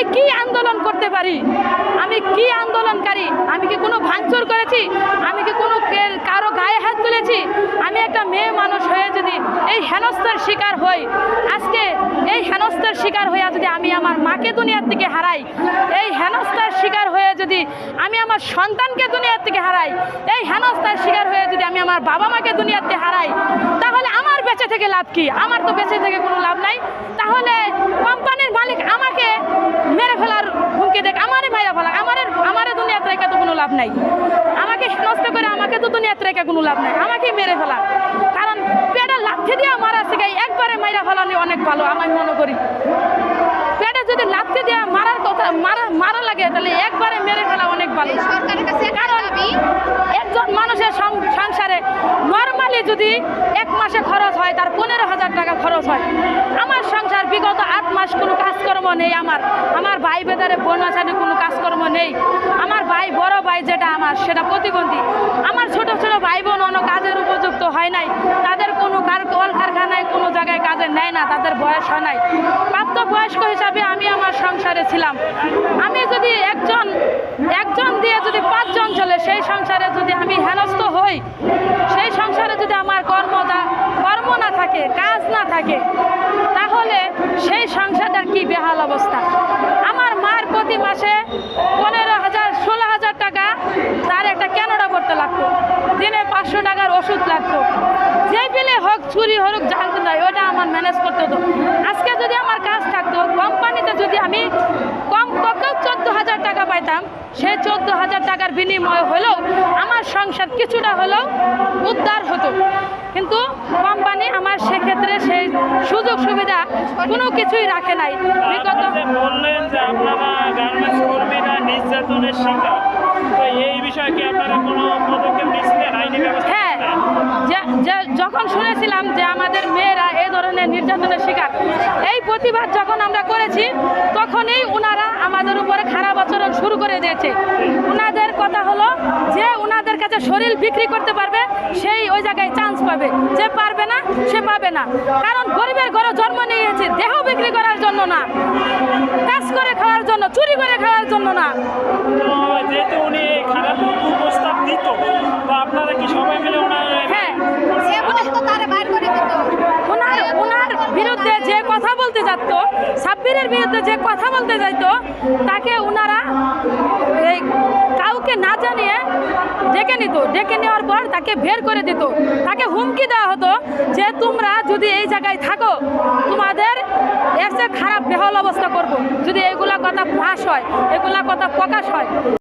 আমি কি আন্দোলন করতে পারি? আমি কি আন্দোলনকারী? আমি কি কোনো ভাঙচুর করেছি? আমি কি কোনো কারো গায়ে হাত তুলেছি? আমি একটা মেয়ে মানুষ হয়ে যদি এই হেনস্থার শিকার হই, আজকে এই হেনস্থার শিকার হয়ে যদি আমি আমার মাকে দুনিয়ার থেকে হারাই, এই হেনস্থার শিকার হয়ে যদি আমি আমার সন্তানকে দুনিয়ার থেকে হারাই, এই হেনস্থার শিকার হয়ে যদি আমি আমার বাবা মাকে দুনিয়ার থেকে হারাই, তাহলে আমার বেঁচে থেকে লাভ কি? আমার তো বেঁচে থেকে কোনো লাভ নাই। তাহলে কোম্পানির মালিক আমাকে মেরে ফেলার হুমকি দেখ, আমারে মাইরা ফেলা, আমারে দুনিয়াতে রেখে তো কোনো লাভ নাই। আমাকে হেনস্থা করে আমাকে তো দুনিয়াতে রেখে কোনো লাভ নাই, আমাকে মেরে ফেলা। কারণ পেটে লাথি দিয়ে মারা থেকে একবারে মাইরা ফেলানি অনেক ভালো আমি মনে করি। পেটে যদি লাথি দিয়ে মারার কথা মারা লাগে তাহলে একবারে মেরে ফেলা অনেক ভালো। কারণ একজন মানুষের সংসারে নর্মালি যদি এক মাসে খরচ হয় তার 15,000 টাকা খরচ হয়। আমার সংসার বিগত 8 মাস কোনো কাজকর্ম নেই। আমার ভাই বেদারে বোন আছে, কোনো কাজকর্ম নেই। আমার ভাই বড় ভাই যেটা আমার সেটা প্রতিবন্ধী। আমার ছোট ছোট ভাই বোন অন্য কাজের উপযুক্ত হয় নাই, তাদের কোনো কলকারখানায় কোনো জায়গায় কাজে নেয় না, তাদের বয়স হয় নাই। প্রাপ্ত বয়স্ক হিসাবে আমি আমার সংসারে ছিলাম। আমি যদি একজন দিয়ে যদি 5 জন চলে, সেই সংসারে যদি আমি হেনস্থ হই, সেই সংসারে যদি আমার কর্ম না থাকে, কাজ না থাকে, তাহলে সেই সংসারটার কি বেহাল অবস্থা। আমার মার প্রতি মাসে 15,000 16,000 টাকা তার একটা ক্যানাডা করতে লাগতো, দিনে 500 টাকার ওষুধ লাগতো। যে বিলে হোক, চুরি হোক, জানতে দেয়, ওটা আমার ম্যানেজ করতে হতো। আজকে যদি আমার কাজ থাকতো কোম্পানিতে, যদি আমি কমপক্ষে 14,000 টাকা পাইতাম, সেই 14,000 টাকার বিনিময় হলেও আমার সংসার কিছুটা হলেও উদ্ধার হতো। কিন্তু কোম্পানি আমার সেক্ষেত্রে সেই সুযোগ সুবিধা কোনো কিছুই রাখে নাই। বললেন যে আপনারা গার্মেন্টস কর্মীরা নির্যাতনের শিকার, তো এই বিষয়ে কি আপনারা কোনো পদক্ষেপ নিয়েছিলেন, আইনি ব্যবস্থা? হ্যাঁ, যখন শুনেছিলাম যে আমাদের মেয়েরা এই ধরনের নির্যাতনের শিকার, এই প্রতিবাদ যখন আমরা করেছি, তখনই ওনারা আমাদের উপরে খারাপ আচরণ শুরু করে দিয়েছে। ওনাদের কথা হলো যে ওনাদের কাছে শরীর বিক্রি করতে পারবে সেই ওই জায়গায় চান্স পাবে, যে পারবে না সে পাবে না। কারণ গরিবের ঘরে জন্ম নিয়েছে, দেহ বিক্রি করার জন্য না, কাজ করে খাওয়ার জন্য, চুরি করে খাওয়ার জন্য না। যেহেতু উনি খারাপ প্রস্তাব দিত, তো আপনারা কি সবাই মিলে ওনার ওনার বিরুদ্ধে যে কথা বলতে যাইতো, সাব্বিরের বিরুদ্ধে যে কথা বলতে যাইতো, তাকে ওনারা কাউকে না জানিয়ে ডেকে নিত। ডেকে নেওয়ার পর তাকে বের করে দিত। তাকে হুমকি দেওয়া হতো যে তোমরা যদি এই জায়গায় থাকো, তোমাদের এর চেয়ে খারাপ বেহাল অবস্থা করব, যদি এগুলা কথা ফাঁস হয়, এগুলা কথা প্রকাশ হয়।